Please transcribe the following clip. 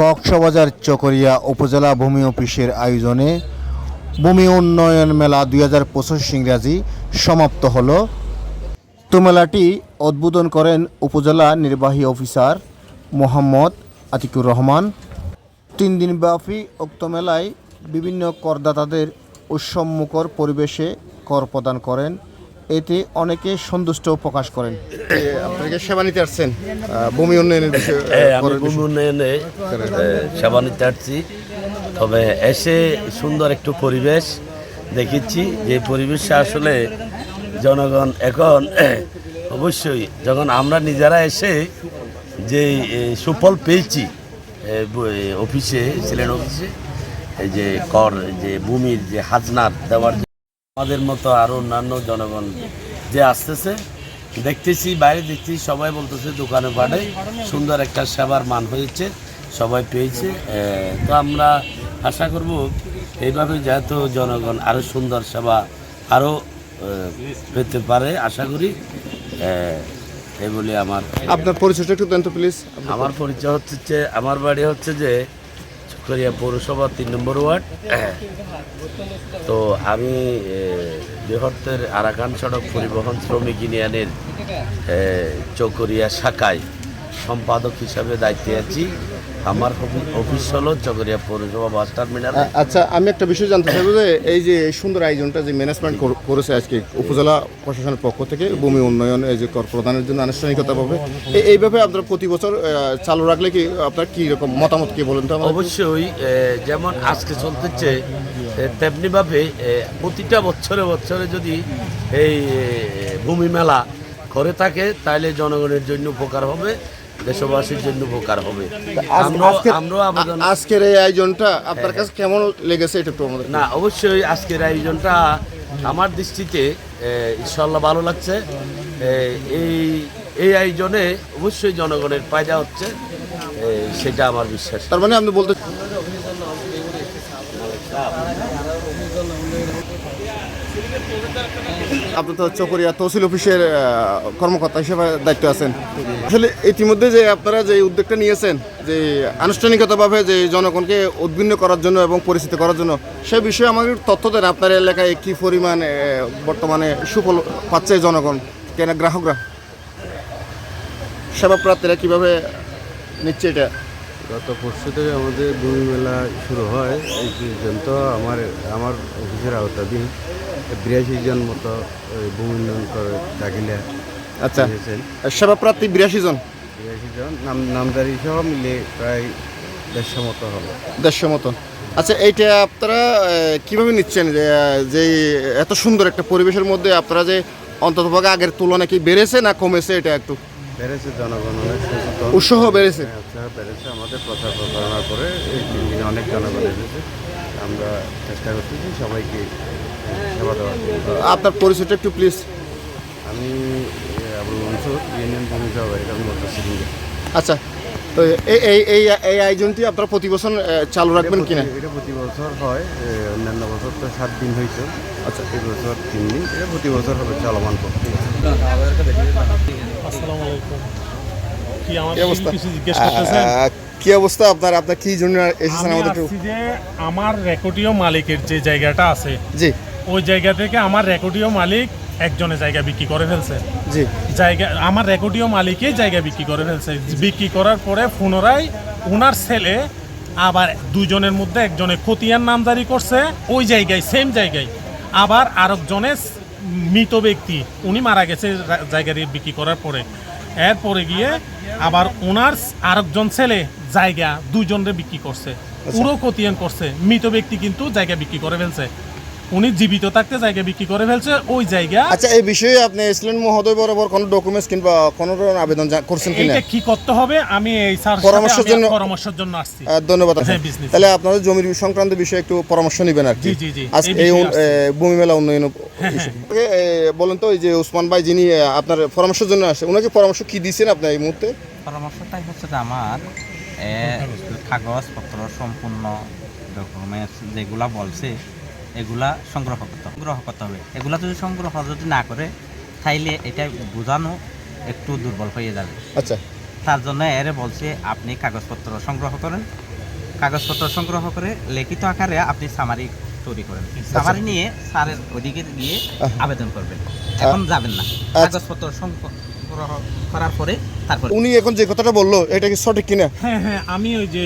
কক্সবাজার চকরিয়া উপজেলা ভূমি অফিসের আয়োজনে ভূমি উন্নয়ন মেলা 2025 ইংরাজি সমাপ্ত হলো। তো মেলাটি উদ্বোধন করেন উপজেলা নির্বাহী অফিসার মোহাম্মদ আতিকুর রহমান। 3 দিনব্যাপী উক্ত মেলায় বিভিন্ন করদাতাদের উৎসবমুখর পরিবেশে কর প্রদান করেন, এতে অনেকে সন্তুষ্ট প্রকাশ করেন। আপনাকে সেবা নিতে আসছেন ভূমি উন্নয়নের বিষয়ে? আমি ভূমি উন্নয়নে সেবা নিতে আসছি। তবে এসে সুন্দর একটু পরিবেশ দেখেছি, যে পরিবেশে আসলে জনগণ এখন অবশ্যই যখন আমরা নিজেরা এসে যে সুফল পেয়েছি অফিসে ছিলেন অফিসে, এই যে কর যে ভূমির যে হাজনাত দেওয়ার, আমাদের মতো আরও অন্যান্য জনগণ যে আসতেছে দেখতেছি, বাইরে দেখছি সবাই বলতেছে দোকানে পাড়ে সুন্দর একটা সেবার মান হয়েছে, সবাই পেয়েছে। তো আমরা আশা করব এইভাবে যেহেতু জনগণ আরও সুন্দর সেবা আরও পেতে পারে আশা করি। এই বলে আমার আপনার পরিচয়টা একটু দেন তো প্লিজ। আমার পরিচয় হচ্ছে আমার বাড়ি হচ্ছে যে চকরিয়া পৌরসভা 3 নম্বর ওয়ার্ড। তো আমি বৃহত্তর আরাকান সড়ক পরিবহন শ্রমিক ইউনিয়নের চকরিয়া শাখায় সম্পাদক হিসাবে দায়িত্বে আছি। আমার অফিস হলো চকরিয়া পৌরসভা বাস টার্মিনাল। আচ্ছা, আমি একটা বিষয় জানতে চাইবো যে এই যে সুন্দর আয়োজনটা যে ম্যানেজমেন্ট করেছে আজকে উপজেলা প্রশাসনের পক্ষ থেকে ভূমি উন্নয়ন এই যে কর প্রদানের জন্য আনুষ্ঠানিকতা পাবে, এইভাবে আপনারা প্রতি বছর চালু রাখলে কি আপনার কি রকম মতামত কি বলেন তো? অবশ্যই যেমন আজকে চলতেছে তেমনিভাবে প্রতিটা বছরে বছরে যদি এই ভূমি মেলা করে থাকে তাহলে জনগণের জন্য উপকার হবে, দেশবাসীর জন্য উপকার হবে। আমরা আবেদন, আজকের এই আয়োজনটা আপনার কাছে কেমন লেগেছে এটা একটু আমাদের? না অবশ্যই আজকের আয়োজনটা আমার দৃষ্টিতে ইনশাল্লাহ ভালো লাগছে। এই আয়োজনে অবশ্যই জনগণের ফায়দা হচ্ছে, সেটা আমার বিশ্বাস। তার মানে আপনি বলতে আপনি তো চকরিয়া তহসিল অফিসের কর্মকর্তা হিসেবে দায়িত্ব আছেন। আসলে ইতিমধ্যে যে আপনারা যে উদ্যোগটা নিয়েছেন যে আনুষ্ঠানিকতাভাবে যে জনগণকে উদ্বিগ্ন করার জন্য এবং পরিচিত করার জন্য, সে বিষয়ে আমাদের তথ্য দেন। আপনার এলাকায় কী পরিমাণ বর্তমানে সুফল পাচ্ছে জনগণ, কেন গ্রাহকরা, সেবা প্রার্থীরা কীভাবে নিচ্ছে এটা? গত পরশু থেকে আমাদের ভূমি মেলা শুরু হয়। এই পর্যন্ত আমার অফিসের আওতাধীন 82 জন মতো ভূমি উন্নয়ন করে দাখিলা। আচ্ছা, সেবা প্রার্থী 82 জন? 82 জন নামদারি সহ মিলে প্রায় 150 মতো হবে। 150 মতো। আচ্ছা, এইটা আপনারা কীভাবে নিচ্ছেন যে এত সুন্দর একটা পরিবেশের মধ্যে আপনারা যে অন্ততপক্ষে আগের তুলনায় কি বেড়েছে না কমেছে? এটা একটু বেড়েছে, জনগণ অনেক সচেতন, উৎসাহ বেড়েছে। উৎসাহ বেড়েছে। আমাদের প্রচার প্রচারণার পরে এই 3 দিনে অনেক জনগণ এসেছে। আমরা চেষ্টা করতেছি সবাইকে সেবা দেওয়ার জন্য। আপনার পরিচয়টা একটু প্লিজ। আমি আবুল মনসুর, ইউনিয়ন ভূমি সহকারী কর্মকর্তা সিরিঞ্জা। আচ্ছা, তো এই আয়োজনটি আপনারা প্রতি বছর চালু রাখবেন কিনা? এটা প্রতি বছর হয়, অন্যান্য বছর তো 7 দিন হয়েছে। আচ্ছা, এই বছর 3 দিন, এটা প্রতি বছর হবে চলমান প্রক্রিয়া। আসসালামু আলাইকুম। কি আমার কি অবস্থা? কিছু জিজ্ঞেস করতেছেন? কি অবস্থা আপনার কি জন্য এসেছেন আমাদের? আমি আসছি যে আমার রেকর্ডীয় মালিকের যে জায়গাটা আছে, জি, ওই জায়গা থেকে আমার রেকর্ডীয় মালিক একজনের জায়গা বিক্রি করে ফেলছে। জি, আমার রেকর্ডীয় মালিকই জায়গা বিক্রি করে ফেলছে। বিক্রি করার পরে পুনরায় ওনার ছেলে আবার দুজনের মধ্যে একজনে খতিয়ান নামজারি করছে ওই জায়গায়, সেম জায়গায়। আবার আরেকজনের মৃত ব্যক্তি, উনি মারা গেছে জায়গাটি বিক্রি করার পরে। এরপরে গিয়ে আবার ওনার আরেকজন ছেলে জায়গা দুজনরে বিক্রি করছে, পুরো খতিয়ান করছে। মৃত ব্যক্তি কিন্তু জায়গা বিক্রি করে ফেলছে, উনি জীবিত থাকতে জায়গা বিক্রি করে ফেলছে ওই জায়গা। আচ্ছা, এই বিষয়ে আপনি এসলেন মহোদয় বরাবর কোনো ডকুমেন্টস কিংবা কোনো আবেদন করছেন কিনা? এটা কি করতে হবে আমি এই স্যার পরামর্শের জন্য আসছি। ধন্যবাদ। হ্যাঁ, তাহলে আপনাদের জমির সংক্রান্ত বিষয়ে একটু পরামর্শ নেবেন আর কি। জি জি, আজকে এই ভূমি মেলা উন্নয়ন বলেন তো, এই যে ওসমান ভাই যিনি আপনার পরামর্শের জন্য আসে, ওনাকে পরামর্শ কি দিয়েছেন আপনি এই মুহূর্তে? পরামর্শটাই হচ্ছে যে আমার কাগজপত্র সম্পূর্ণ ডকুমেন্টস যেগুলা বলছে এগুলা সংগ্রহ করতে হবে। এগুলা যদি সংগ্রহ যদি না করে তাইলে এটা বোঝানো একটু দুর্বল হয়ে যাবে। আচ্ছা, তার জন্য এর বলছে আপনি কাগজপত্র সংগ্রহ করেন, কাগজপত্র সংগ্রহ করে লিখিত আকারে আপনি সামারি তৈরি করেন, সামারি নিয়ে স্যারের ওদিকে গিয়ে আবেদন করবেন, এখন যাবেন না, কাগজপত্র সংগ্রহ করার পরে তারপর। উনি এখন যে কথাটা বললো এটা কি সঠিক কিনা? হ্যাঁ, আমি ওই যে